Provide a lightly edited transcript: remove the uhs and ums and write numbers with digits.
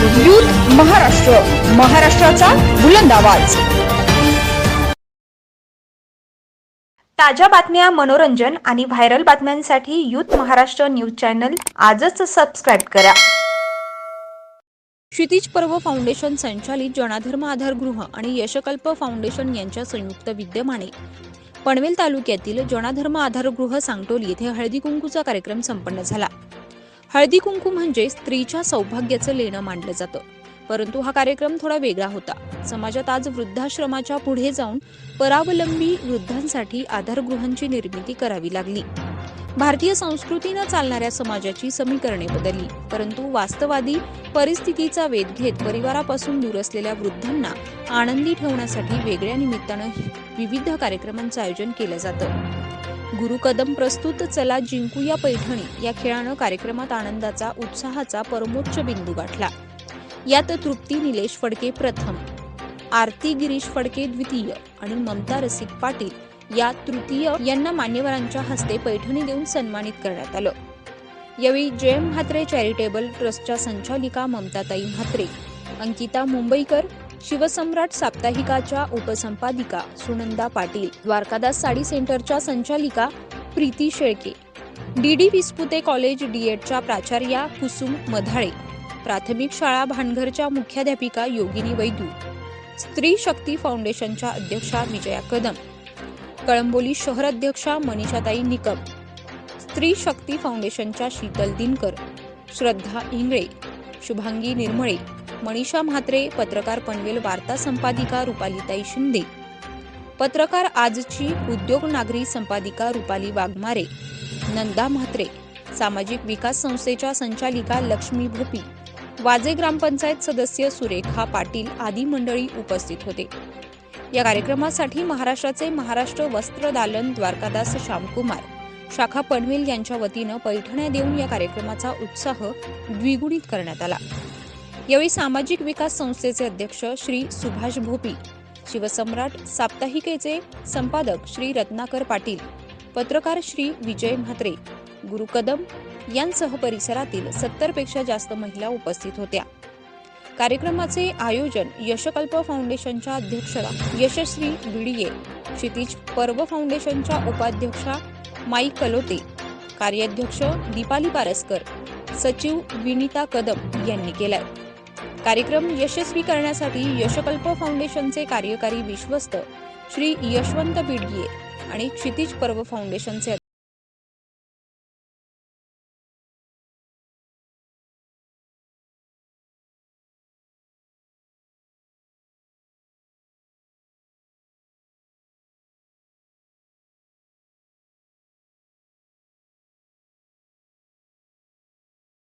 Youth Maharashtra, महाराष्ट्राचा बुलंद आवाज। ताज्या बातम्या, मनोरंजन आणि व्हायरल बातम्यांसाठी यूथ महाराष्ट्र न्यूज चॅनल आजच सबस्क्राइब करा। क्षितिज पर्व फाउंडेशन संचालित जनाधर्म आधारगृह आणि यशकल्प फाउंडेशन यांच्या संयुक्त विद्यमाने पनवेल तालुक्यातील जनाधर्म आधारगृह सांगटोली येथे हळदी कुंकूचा कार्यक्रम संपन्न झाला। हळदी कुंकू म्हणजे स्त्रीच्या सौभाग्याचं लेणं मानलं जातं, परंतु हा कार्यक्रम थोडा वेगळा होता। समाजात आज वृद्धाश्रमाच्या पुढे जाऊन परावलंबी वृद्धांसाठी आधारगृहांची निर्मिती करावी लागली। भारतीय संस्कृतीनं चालणाऱ्या समाजाची समीकरणे बदलली, परंतु वास्तववादी परिस्थितीचा वेध घेत परिवारापासून दूर असलेल्या वृद्धांना आनंदी ठेवण्यासाठी वेगळ्या निमित्तानं विविध कार्यक्रमांचं आयोजन केलं जातं। गुरु कदम प्रस्तुत चला जिंकूया पैठणी या खेळानं कार्यक्रमात आनंदाचा, उत्साहाचा परमोच्च बिंदू गाठला। यात तृप्ती निलेश फडके प्रथम, आरती गिरीश फडके द्वितीय आणि ममता रसिक पाटील या तृतीय यांना मान्यवरांच्या हस्ते पैठणी देऊन सन्मानित करण्यात आलं। यावेळी जय म्हात्रे चॅरिटेबल ट्रस्टच्या संचालिका ममताताई म्हात्रे, अंकिता मुंबईकर, शिवसम्राट साप्ताहिकाच्या उपसंपादिका सुनंदा पाटील, द्वारकादास साडी सेंटरच्या संचालिका प्रीती शेळके, डीडी विस्पुते कॉलेज डीएडच्या प्राचार्या कुसुम मधाळे, प्राथमिक शाळा भानघरच्या मुख्याध्यापिका योगिनी वैद्य, स्त्री शक्ती फाउंडेशनच्या अध्यक्षा विजया कदम, कळंबोली शहर अध्यक्षा मनीषाताई निकम, स्त्री शक्ती फाउंडेशनच्या शीतल दिनकर, श्रद्धा इंगळे, शुभांगी निर्मळे, मनीषा म्हात्रे, पत्रकार पनवेल वार्ता संपादिका रुपालीताई शिंदे, पत्रकार आजची उद्योग नागरी संपादिका रुपाली वाघमारे, नंदा म्हात्रे, सामाजिक विकास संस्थेच्या संचालिका लक्ष्मी भोपी, वाजे ग्रामपंचायत सदस्य सुरेखा पाटील आदी मंडळी उपस्थित होते। या कार्यक्रमासाठी महाराष्ट्राचे महाराष्ट्र वस्त्र दालन द्वारकादास श्यामकुमार शाखा पनवेल यांच्या वतीनं पैठण्या देऊन या कार्यक्रमाचा उत्साह द्विगुणित करण्यात आला। यावेळी सामाजिक विकास संस्थेचे अध्यक्ष श्री सुभाष भोपी, शिवसम्राट साप्ताहिकेचे संपादक श्री रत्नाकर पाटील, पत्रकार श्री विजय म्हात्रे, गुरु कदम यांसह परिसरातील 70 पेक्षा जास्त महिला उपस्थित होत्या। कार्यक्रमाचे आयोजन यशकल्प फाउंडेशनच्या अध्यक्षा यशश्री विडिये, क्षितिज पर्व फाउंडेशनच्या उपाध्यक्षा माई कलोते, कार्याध्यक्ष दीपाली पारसकर, सचिव विनीता कदम यांनी केलाय। कार्यक्रम यशस्वी करण्यासाठी यशकल्प फाउंडेशनचे कार्यकारी विश्वस्त श्री यशवंत बिडगिये आणि क्षितिज पर्व फाउंडेशनचे